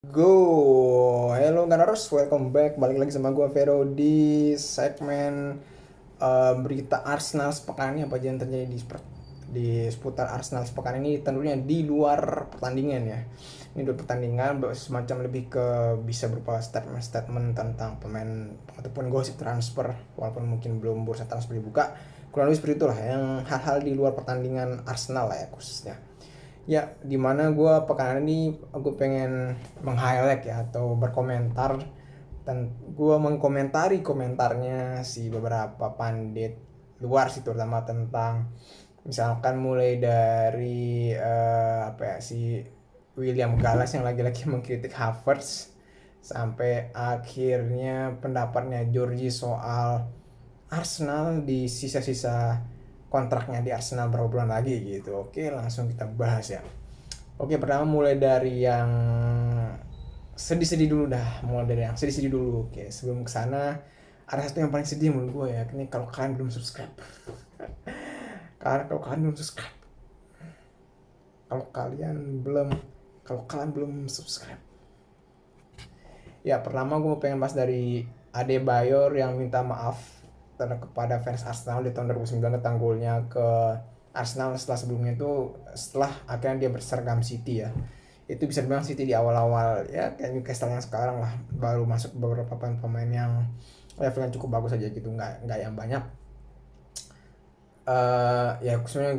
Hello Gunners, welcome back. Balik lagi sama gue Vero di segmen berita Arsenal sepekan ini. Apa aja yang terjadi di seputar Arsenal sepekan ini, tentunya di luar pertandingan ya. Ini dua pertandingan semacam lebih ke bisa berupa statement-statement tentang pemain ataupun gosip transfer, walaupun mungkin belum bursa transfer dibuka. Kurang lebih seperti itulah yang hal-hal di luar pertandingan Arsenal lah ya khususnya. Ya, dimana gue pekan ini gue pengen meng-highlight ya atau berkomentar dan gue mengkomentari komentarnya si beberapa pandit luar sih, terutama tentang misalkan mulai dari apa ya, si William Gallas yang lagi-lagi mengkritik Havertz, sampai akhirnya pendapatnya Georgie soal Arsenal di sisa-sisa kontraknya di Arsenal berapa bulan lagi gitu. Oke, langsung kita bahas ya. Oke, pertama mulai dari yang sedih-sedih dulu dah. Mulai dari yang sedih-sedih dulu. Oke, sebelum kesana ada satu yang paling sedih menurut gue ya. Ini kalau kalian belum subscribe. Karena kalau kalian belum subscribe, kalau kalian belum kalau kalian belum subscribe. Ya, pertama gue mau pengen bahas dari Adebayor yang minta maaf kepada fans Arsenal di tahun 2009 tentang golnya ke Arsenal setelah akhirnya dia berseragam City ya. Itu bisa dibilang City di awal-awal ya kayak Newcastle yang sekarang lah, baru masuk beberapa pemain yang levelnya cukup bagus aja gitu, nggak yang banyak. Ya sebenarnya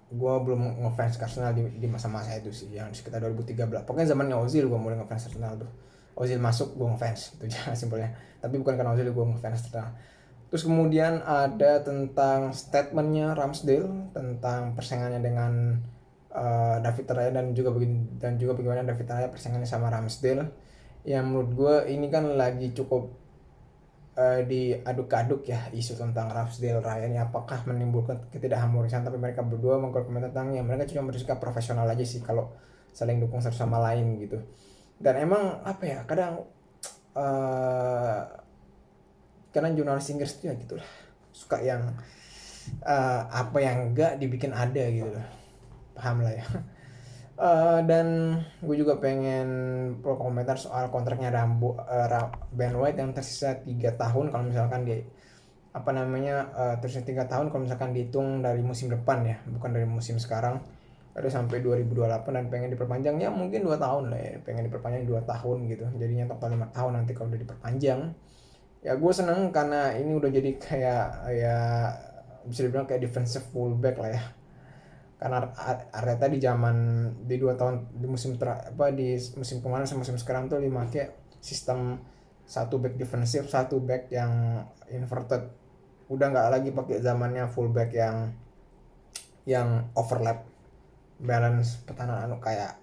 gue belum ngefans ke Arsenal di masa-masa itu sih, yang sekitar 2013 pokoknya zamannya Ozil gue mulai ngefans Arsenal tuh. Ozil masuk gue ngefans itu aja simpelnya, tapi bukan karena Ozil gue ngefans Arsenal. Terus kemudian ada tentang statementnya Ramsdale tentang persaingannya dengan David Raya, dan juga bagaimana David Raya persaingannya sama Ramsdale. Yang menurut gue ini kan lagi cukup diaduk-aduk ya isu tentang Ramsdale Raya ini, apakah menimbulkan ketidakharmonisan, tapi mereka berdua mengkomentar tentang ya mereka cuma bersikap profesional aja sih kalau saling dukung satu sama lain gitu. Dan emang apa ya, uh, kadang jurnalis Inggris tuh ya gitulah, suka yang apa yang enggak dibikin ada gitu loh, paham lah ya. Dan gue juga pengen pro komentar soal kontraknya Ben White yang tersisa 3 tahun, kalau misalkan dia apa namanya tersisa 3 tahun kalau misalkan dihitung dari musim depan ya, bukan dari musim sekarang. Ada sampai 2028 dan pengen diperpanjang ya mungkin 2 tahun lah ya, pengen diperpanjang 2 tahun gitu, jadinya total 5 tahun nanti kalau udah diperpanjang. Ya gue seneng karena ini udah jadi kayak ya bisa dibilang kayak defensive fullback lah ya, karena Arteta di zaman di 2 tahun di musim kemarin sama musim sekarang tuh lima kayak sistem satu back defensif, satu back yang inverted, udah nggak lagi pakai zamannya fullback yang overlap balance pertahanan kayak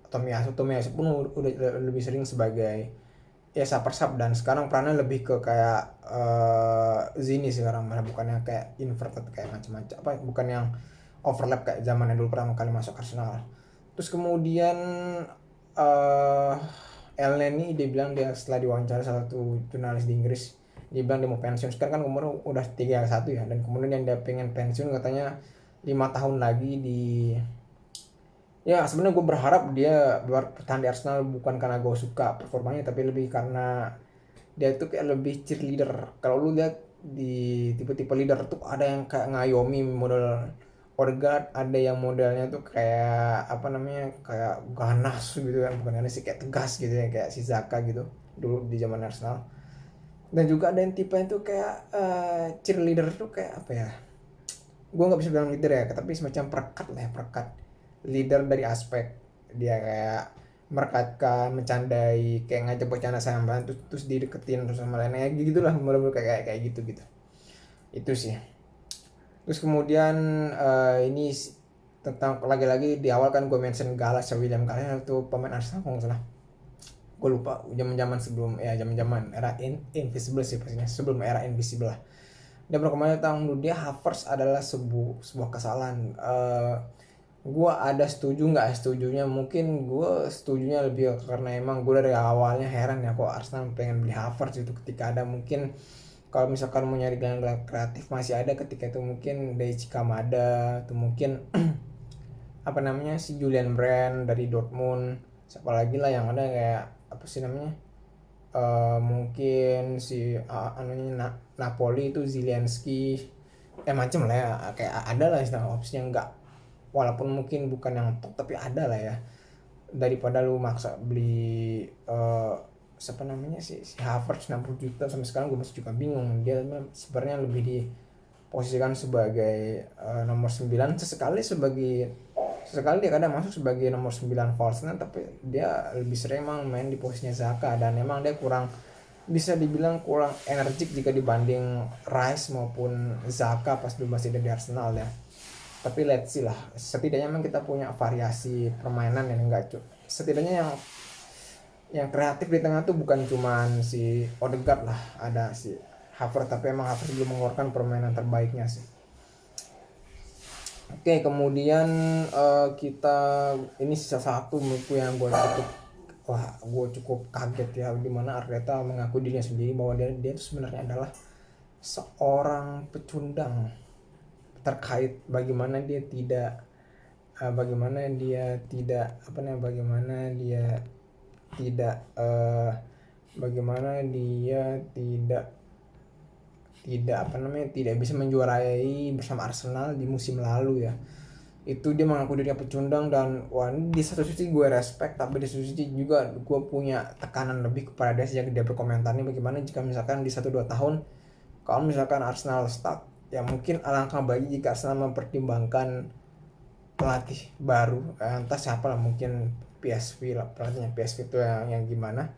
Tomiyasu pun udah lebih sering sebagai ya saper sub, dan sekarang perannya lebih ke kayak Zini sekarang, malah bukannya kayak inverted kayak macam-macam apa, bukan yang overlap kayak zamannya dulu pertama kali masuk Arsenal. Terus kemudian uh, El Neni dia bilang, dia setelah diwawancara salah satu jurnalis di Inggris, dia bilang dia mau pensiun. Sekarang kan umurnya udah 31 ya, dan kemudian yang dia pengen pensiun katanya 5 tahun lagi di ya. Sebenarnya gue berharap dia bertahan di Arsenal bukan karena gue suka performanya, tapi lebih karena dia itu kayak lebih cheerleader. Kalau lu lihat di tipe-tipe leader tuh ada yang kayak ngayomi model Odegaard, ada yang modelnya tuh kayak apa namanya kayak ganas gitu kan, bukan ganas sih, kayak tegas gitu ya, kayak si Zaka gitu dulu di zaman Arsenal. Dan juga ada yang tipe itu kayak cheerleader tuh kayak apa ya, gue nggak bisa bilang leader ya, tapi semacam perekat lah ya, perekat leader dari aspek dia kayak merekatkan, mencandai, kayak ngajak bercanda sama terus dideketin terus sama lainnya gitu lah, mulai kayak gitu gitu. Itu sih. Terus kemudian ini tentang lagi-lagi di awal kan gue mention Gallas ya, William Gallas itu pemain Arsenal kalau nggak salah, gue lupa zaman-zaman sebelum ya, zaman-zaman era Invisible sih pastinya, sebelum era Invisible lah. Dia berkomentar tentang dia Havertz adalah sebuah kesalahan. Gue ada setuju nggak setujunya, mungkin gue setujunya lebih karena emang gue dari awalnya heran ya kok Arsenal pengen beli Havertz itu, ketika ada mungkin kalau misalkan mau nyari gelandang kreatif masih ada ketika itu mungkin Daichi Kamada atau mungkin apa namanya si Julian Brand dari Dortmund, siapa lagi lah yang ada kayak apa sih namanya, mungkin si Napoli itu Zielinski, macem lah ya, kayak ada lah istilah opsinya, enggak walaupun mungkin bukan yang top tapi ada lah ya, daripada lu maksa beli siapa namanya si Havertz 60 juta. Sampai sekarang gue masih juga bingung, dia sebenarnya lebih diposisikan sebagai nomor 9, sesekali dia kadang masuk sebagai nomor 9 false nine, tapi dia lebih sering emang main di posisinya Zaka, dan emang dia kurang, bisa dibilang kurang energik jika dibanding Rice maupun Zaka pas dulu masih ada di Arsenal ya. Tapi let's see lah, setidaknya memang kita punya variasi permainan yang enggak setidaknya yang kreatif di tengah tuh bukan cuman si Odegaard lah, ada si Havertz, tapi emang Havertz belum mengeluarkan permainan terbaiknya sih. Oke, kemudian kita ini sisa satu menurutku yang gue cukup kaget ya, dimana Arteta mengaku dirinya sendiri bahwa dia itu sebenarnya adalah seorang pecundang terkait bagaimana dia tidak bagaimana dia tidak tidak bisa menjuarai bersama Arsenal di musim lalu ya. Itu dia mengaku dirinya pecundang, dan di satu sisi gue respect, tapi di satu sisi juga gue punya tekanan lebih kepada dia sejak dia berkomentarnya bagaimana jika misalkan di 1-2 tahun kalau misalkan Arsenal stuck, ya mungkin alangkah baik jika Arsenal mempertimbangkan pelatih baru, entah siapa lah, mungkin PSV lah, pelatihnya PSV itu yang gimana.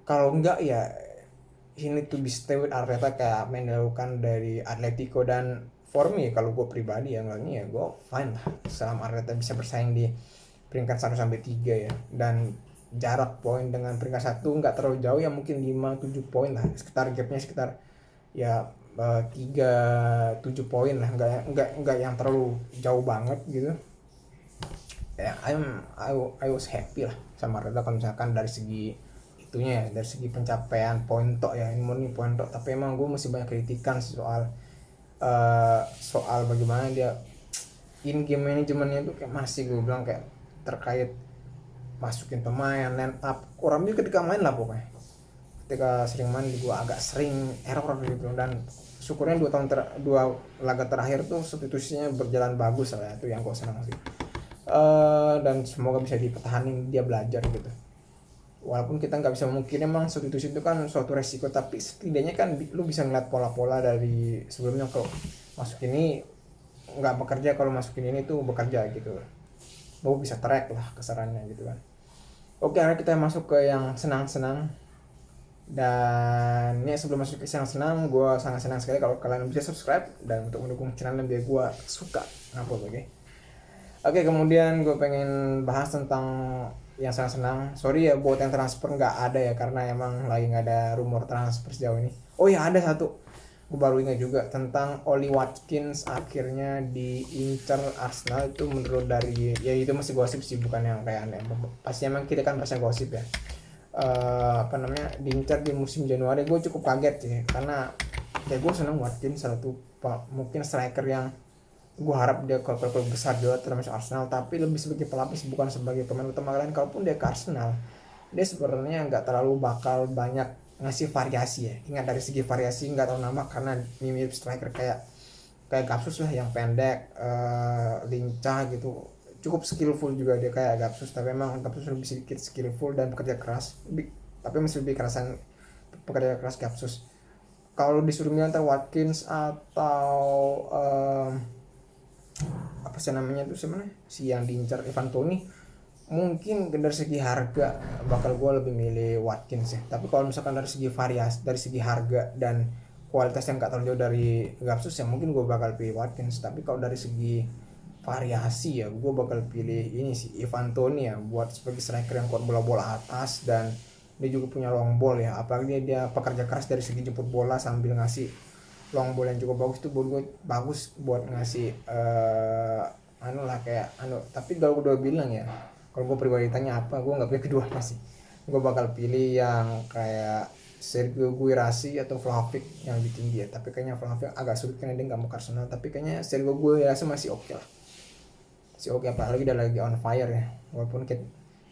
Kalau enggak ya ini to be stay with Arteta kayak main dilakukan dari Atletico. Dan for me kalau gue pribadi ya enggaknya ya gue fine lah selama Arteta bisa bersaing di peringkat 1-3 ya, dan jarak poin dengan peringkat 1 nggak terlalu jauh ya, mungkin 5-7 poin lah, sekitar gapnya sekitar ya 3-7 poin lah, nggak yang terlalu jauh banget gitu ya. I was happy lah sama Arteta kalau misalkan dari segi itunya ya, dari segi pencapaian poin tok ya, ini murni poin tok. Tapi emang gue masih banyak kritikan soal bagaimana dia in game manajemennya tuh kayak masih gue bilang kayak terkait masukin pemain line up orang dia ketika main lah, pokoknya ketika sering main gue agak sering error gitu. Dan syukurnya 2 laga terakhir tuh substitusinya berjalan bagus lah, itu yang gue senang sih. Dan semoga bisa dipertahankan, dia belajar gitu. Walaupun kita nggak bisa memungkiri emang substitusi itu kan suatu resiko, tapi setidaknya kan lu bisa ngeliat pola-pola dari sebelumnya, kalau masuk ini nggak bekerja, kalau masukin ini tuh bekerja gitu, lu bisa track lah kesarannya gitu kan. Oke, akhirnya kita masuk ke yang senang-senang. Dan ini sebelum masuk ke senang-senang, gue sangat senang sekali kalau kalian bisa subscribe dan untuk mendukung channel yang biar gue suka ngupload. Oke, kemudian gue pengen bahas tentang yang senang-senang. Sorry ya buat yang transfer nggak ada ya, karena emang lagi nggak ada rumor transfer sejauh ini. Oh ya, ada satu, gue baru ingat juga tentang Oli Watkins akhirnya diincar Arsenal. Itu menurut dari ya itu masih gosip sih, bukan yang kayak aneh. Pasti emang kita kan pasti gosip ya. Diincar di musim Januari. Gue cukup kaget sih, karena ya gue senang Watkins, satu mungkin striker yang gue harap dia ke klub besar juga termasuk Arsenal, tapi lebih sebagai pelapis bukan sebagai pemain utama. Kalian kalaupun dia ke Arsenal, dia sebenarnya nggak terlalu bakal banyak ngasih variasi ya. Ingat dari segi variasi nggak terlalu nama, karena mirip striker kayak Gapsus lah, yang pendek, lincah gitu, cukup skillful juga dia kayak Gapsus, tapi memang Gapsus lebih sedikit skillful dan bekerja keras, tapi masih lebih kerasan pekerja keras Gapsus. Kalau disuruh milih antara Watkins atau apa sih namanya itu sebenarnya si yang diincar Ivan Toney, mungkin dari segi harga bakal gue lebih milih Watkins ya. Tapi kalau misalkan dari segi variasi, dari segi harga dan kualitas yang gak terlalu jauh dari Gapsus ya, mungkin gue bakal pilih Watkins. Tapi kalau dari segi variasi ya, gue bakal pilih ini sih Ivan Toney ya, buat sebagai striker yang kuat bola-bola atas, dan dia juga punya long ball ya, apalagi dia pekerja keras dari segi jemput bola sambil ngasih long ball yang cukup bagus. Itu buat gue bagus buat ngasih tapi kalau gue udah bilang ya, kalau gue pribadi tanya apa, gue nggak pilih kedua pasti. Gue bakal pilih yang kayak Sergio Guirassy atau Vlahovic yang lebih tinggi ya. Tapi kayaknya Vlahovic agak sulit karena dia nggak mau ke Arsenal. Tapi kayaknya Sergio Guirassy masih oke lah, masih oke, apalagi dia lagi on fire ya. Walaupun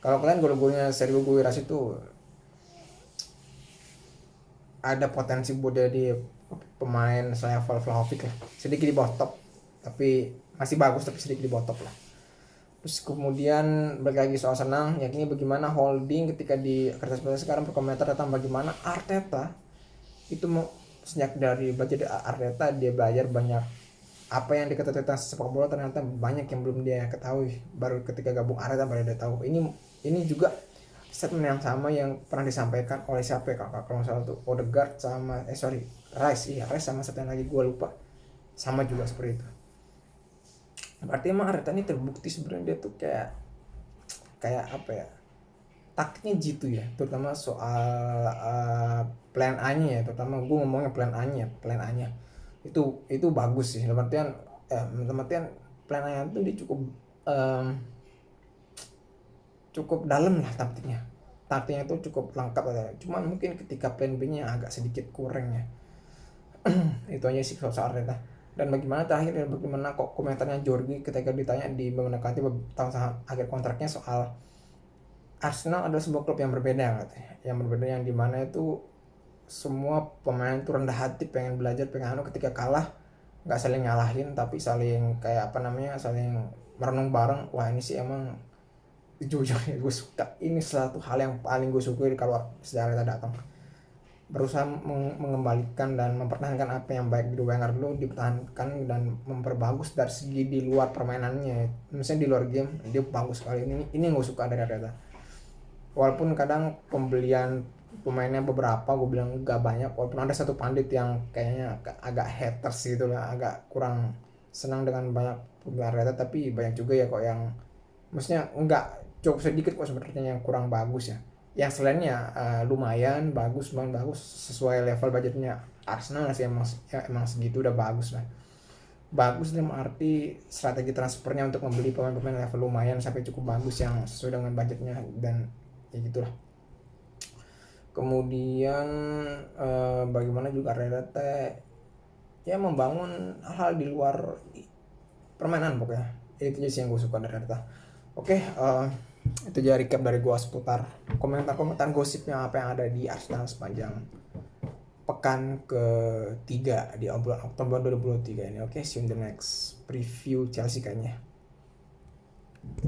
Kalau kalian gol-golnya Sergio Aguero itu ada potensi buat jadi pemain selevel Vlahovic lah, sedikit di bawah top, tapi masih bagus, tapi sedikit di bawah top lah. Terus kemudian balik lagi soal senang, yakni bagaimana Holding ketika di kertas baca sekarang berkomentar tentang bagaimana Arteta itu sejak dari belajar Arteta dia belajar banyak apa yang diketahui tentang sepak bola, ternyata banyak yang belum dia ketahui, baru ketika gabung Arteta baru dia tahu. Ini juga statement yang sama yang pernah disampaikan oleh siapa ya kalau nggak salah tuh Odegaard sama Rice sama satu yang lagi gue lupa, sama juga seperti itu. Berarti emang Arteta ini terbukti sebenarnya dia tuh kayak apa ya, taktiknya jitu ya, terutama soal plan A-nya ya, terutama gue ngomongnya plan A-nya itu bagus sih, dalam artian plan A-nya tuh dia cukup dalam lah taktiknya itu cukup lengkap ya. Cuman mungkin ketika plan B-nya agak sedikit kurang ya. Itu aja sih soal Arteta. Dan bagaimana kok komentarnya Jorgi ketika ditanya di mendekati tahun akhir kontraknya soal Arsenal adalah sebuah klub yang berbeda katanya. Yang berbeda yang dimana itu semua pemain itu rendah hati, pengen belajar, pengen ketika kalah nggak saling nyalahin tapi saling saling merenung bareng. Wah ini sih emang jujurnya gue suka, ini satu hal yang paling gue sukai kalau sejarah datang, berusaha mengembalikan dan mempertahankan apa yang baik di Wenger dulu dipertahankan dan memperbagus dari segi di luar permainannya, misalnya di luar game dia bagus sekali. Ini gue suka dari Arteta, walaupun kadang pembelian pemainnya beberapa gue bilang gak banyak, walaupun ada satu pandit yang kayaknya agak haters gitu lah, agak kurang senang dengan banyak pembelian Arteta, tapi banyak juga ya kok yang maksudnya enggak, cukup sedikit kok sebenarnya yang kurang bagus ya. Yang selainnya lumayan bagus sesuai level budgetnya Arsenal sih, emang segitu udah bagus lah. Bagus dalam arti strategi transfernya untuk membeli pemain-pemain level lumayan sampai cukup bagus yang sesuai dengan budgetnya, dan ya gitulah. Kemudian bagaimana juga Arteta ya membangun hal di luar permainan pokoknya. Itu aja sih yang gue suka dari Arteta. Oke, itu aja recap dari gue seputar komentar gosipnya apa yang ada di Arsenal sepanjang pekan ke-3 di bulan Oktober 2023 ini. Oke, see you in the next preview Chelsea kayaknya.